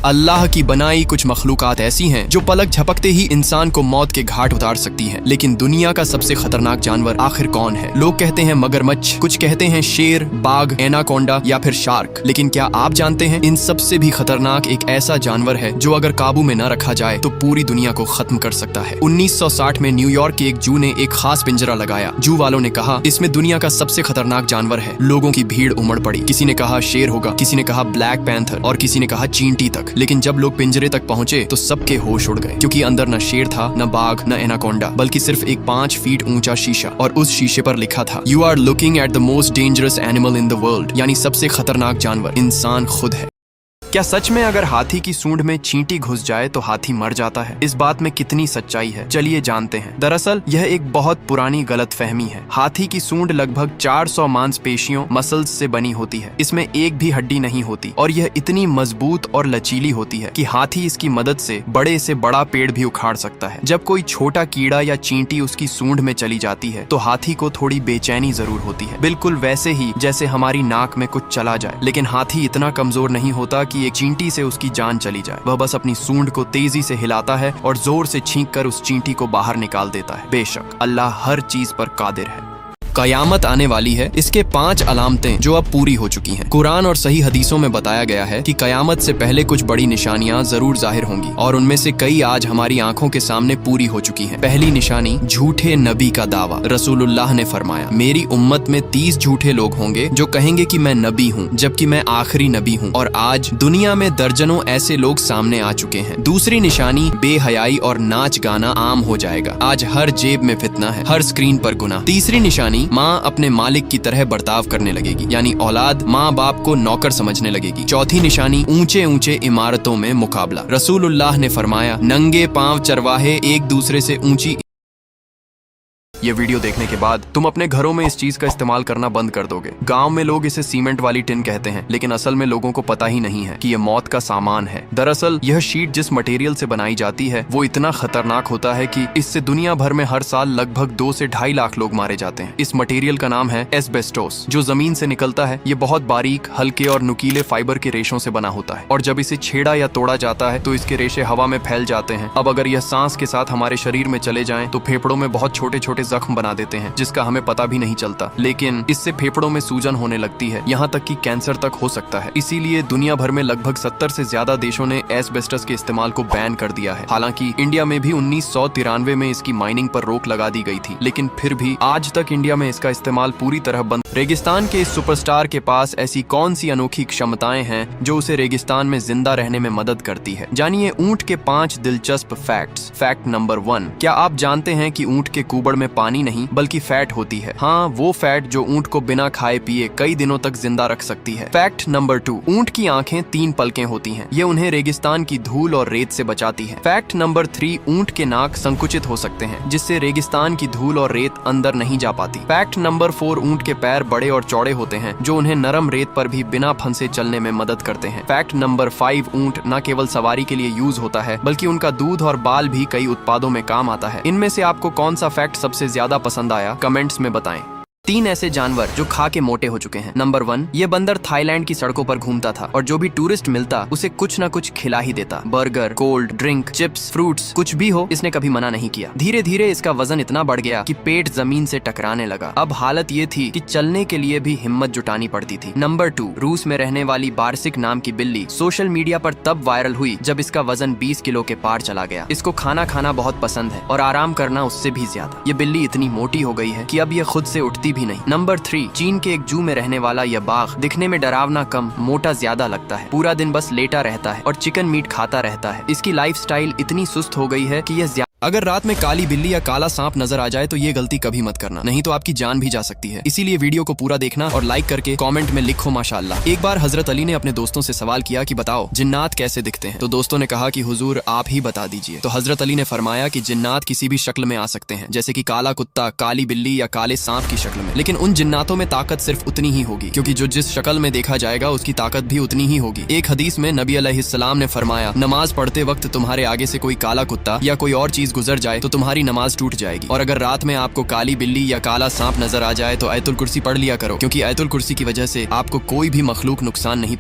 अल्लाह की बनाई कुछ मखलूकात ऐसी हैं जो पलक झपकते ही इंसान को मौत के घाट उतार सकती हैं। लेकिन दुनिया का सबसे खतरनाक जानवर आखिर कौन है? लोग कहते हैं मगरमच्छ, कुछ कहते हैं शेर, बाघ, एनाकोंडा या फिर शार्क। लेकिन क्या आप जानते हैं इन सबसे भी खतरनाक एक ऐसा जानवर है जो अगर काबू में न रखा जाए तो पूरी दुनिया को खत्म कर सकता है। 1960 में न्यूयॉर्क के एक जू ने एक खास पिंजरा लगाया। जू वालों ने कहा इसमें दुनिया का सबसे खतरनाक जानवर है। लोगों की भीड़ उमड़ पड़ी। किसी ने कहा शेर होगा, किसी ने कहा ब्लैक पैंथर और किसी ने कहा चींटी तक। लेकिन जब लोग पिंजरे तक पहुंचे तो सबके होश उड़ गए, क्योंकि अंदर न शेर था, न बाघ, न एनाकोंडा, बल्कि सिर्फ एक 5 फीट ऊंचा शीशा। और उस शीशे पर लिखा था, you are looking at the most dangerous animal in the world, यानी सबसे खतरनाक जानवर इंसान खुद है। क्या सच में अगर हाथी की सूंड में चींटी घुस जाए तो हाथी मर जाता है? इस बात में कितनी सच्चाई है, चलिए जानते हैं। दरअसल यह एक बहुत पुरानी गलतफहमी है। हाथी की सूंड लगभग 400 मांसपेशियों मसल्स से बनी होती है। इसमें एक भी हड्डी नहीं होती और यह इतनी मजबूत और लचीली होती है कि हाथी इसकी मदद से बड़ा पेड़ भी उखाड़ सकता है। जब कोई छोटा कीड़ा या चींटी उसकी सूंड में चली जाती है तो हाथी को थोड़ी बेचैनी जरूर होती है, बिल्कुल वैसे ही जैसे हमारी नाक में कुछ चला जाए। लेकिन हाथी इतना कमजोर नहीं होता कि एक चींटी से उसकी जान चली जाए। वह बस अपनी सूंड को तेजी से हिलाता है और जोर से छींककर उस चींटी को बाहर निकाल देता है। बेशक अल्लाह हर चीज पर कादिर है। कयामत आने वाली है, इसके 5 अलामतें जो अब पूरी हो चुकी हैं। कुरान और सही हदीसों में बताया गया है कि कयामत से पहले कुछ बड़ी निशानियां जरूर जाहिर होंगी और उनमें से कई आज हमारी आंखों के सामने पूरी हो चुकी हैं। पहली निशानी, झूठे नबी का दावा। रसूलुल्लाह ने फरमाया, मेरी उम्मत में 30 झूठे लोग होंगे जो कहेंगे कि मैं नबी हूँ जबकि मैं आखिरी नबी हूँ। और आज दुनिया में दर्जनों ऐसे लोग सामने आ चुके हैं। दूसरी निशानी, बेहयाई और नाच गाना आम हो जाएगा। आज हर जेब में फितना है, हर स्क्रीन पर गुनाह। तीसरी निशानी, माँ अपने मालिक की तरह बर्ताव करने लगेगी, यानी औलाद माँ बाप को नौकर समझने लगेगी। चौथी निशानी, ऊंचे ऊंचे इमारतों में मुकाबला। रसूलुल्लाह ने फरमाया, नंगे पांव चरवाहे एक दूसरे से ऊंची। ये वीडियो देखने के बाद तुम अपने घरों में इस चीज का इस्तेमाल करना बंद कर दोगे। गांव में लोग इसे सीमेंट वाली टिन कहते हैं, लेकिन असल में लोगों को पता ही नहीं है कि ये मौत का सामान है। दरअसल यह शीट जिस मटेरियल से बनाई जाती है वो इतना खतरनाक होता है कि इससे दुनिया भर में हर साल लगभग 2 से 2.5 लाख लोग मारे जाते हैं। इस मटेरियल का नाम है एस्बेस्टोस। जो जमीन से निकलता है ये बहुत बारीक, हल्के और नुकीले फाइबर के रेशों से बना होता है और जब इसे छेड़ा या तोड़ा जाता है तो इसके रेशे हवा में फैल जाते हैं। अब अगर यह सांस के साथ हमारे शरीर में चले जाएं तो फेफड़ों में बहुत छोटे छोटे जख्म बना देते हैं, जिसका हमें पता भी नहीं चलता। लेकिन इससे फेफड़ों में सूजन होने लगती है, यहाँ तक कि कैंसर तक हो सकता है। इसीलिए दुनिया भर में लगभग 70 से ज्यादा देशों ने एस्बेस्टस के इस्तेमाल को बैन कर दिया है। हालांकि इंडिया में भी 1993 में इसकी माइनिंग पर रोक लगा दी गई थी, लेकिन फिर भी आज तक इंडिया में इसका इस्तेमाल पूरी तरह बंद। रेगिस्तान के इस सुपरस्टार के पास ऐसी कौन सी अनोखी क्षमताएं हैं जो उसे रेगिस्तान में जिंदा रहने में मदद करती है? जानिए ऊंट के 5 दिलचस्प फैक्ट्स। फैक्ट नंबर 1, क्या आप जानते हैं कि ऊंट के कुबड़ में पानी नहीं बल्कि फैट होती है? हाँ, वो फैट जो ऊंट को बिना खाए पिए कई दिनों तक जिंदा रख सकती है। फैक्ट नंबर 2, ऊंट की आंखें 3 पलकें होती हैं। ये उन्हें रेगिस्तान की धूल और रेत से बचाती है। फैक्ट नंबर 3, ऊंट के नाक संकुचित हो सकते हैं जिससे रेगिस्तान की धूल और रेत अंदर नहीं जा पाती। फैक्ट नंबर 4, ऊंट के पैर बड़े और चौड़े होते हैं जो उन्हें नरम रेत पर भी बिना फंसे चलने में मदद करते हैं। फैक्ट नंबर 5, ऊंट न केवल सवारी के लिए यूज होता है बल्कि उनका दूध और बाल भी कई उत्पादों में काम आता है। इनमें से आपको कौन सा फैक्ट सबसे ज्यादा पसंद आया? कमेंट्स में बताएं। 3 ऐसे जानवर जो खा के मोटे हो चुके हैं। नंबर 1, ये बंदर थाईलैंड की सड़कों पर घूमता था और जो भी टूरिस्ट मिलता उसे कुछ न कुछ खिला ही देता। Burger, cold drink, chips, fruits, कुछ भी हो, इसने कभी मना नहीं किया। धीरे धीरे इसका वजन इतना बढ़ गया कि पेट जमीन से टकराने लगा। अब हालत ये थी कि चलने के लिए भी हिम्मत जुटानी पड़ती थी। नंबर 2, रूस में रहने वाली बार्सिक नाम की बिल्ली सोशल मीडिया पर तब वायरल हुई जब इसका वजन 20 किलो के पार चला गया। इसको खाना खाना बहुत पसंद है और आराम करना उससे भी ज्यादा। ये बिल्ली इतनी मोटी हो गई है कि अब ये खुद से उठती भी नहीं। नंबर 3, चीन के एक जू में रहने वाला यह बाघ दिखने में डरावना कम, मोटा ज्यादा लगता है। पूरा दिन बस लेटा रहता है और चिकन मीट खाता रहता है। इसकी लाइफस्टाइल इतनी सुस्त हो गई है कि यह अगर रात में काली बिल्ली या काला सांप नजर आ जाए तो ये गलती कभी मत करना, नहीं तो आपकी जान भी जा सकती है। इसीलिए वीडियो को पूरा देखना और लाइक करके कमेंट में लिखो माशाअल्लाह। एक बार हजरत अली ने अपने दोस्तों से सवाल किया कि बताओ जिन्नात कैसे दिखते हैं? तो दोस्तों ने कहा कि हुजूर आप ही बता दीजिए। तो हजरत अली ने फरमाया कि जिन्नात किसी भी शक्ल में आ सकते हैं, जैसे कि काला कुत्ता, काली बिल्ली या काले सांप की शक्ल में। लेकिन उन जिन्नातों में ताकत सिर्फ उतनी ही होगी, क्योंकि जो जिस शक्ल में देखा जाएगा उसकी ताकत भी उतनी ही होगी। एक हदीस में नबी अलैहिस्सलाम ने फरमाया, नमाज पढ़ते वक्त तुम्हारे आगे से कोई काला कुत्ता या कोई और चीज गुजर जाए तो तुम्हारी नमाज टूट जाएगी। और अगर रात में आपको काली बिल्ली या काला सांप नजर आ जाए तो आयतुल कुर्सी पढ़ लिया करो, क्योंकि आयतुल कुर्सी की वजह से आपको कोई भी मखलूक नुकसान नहीं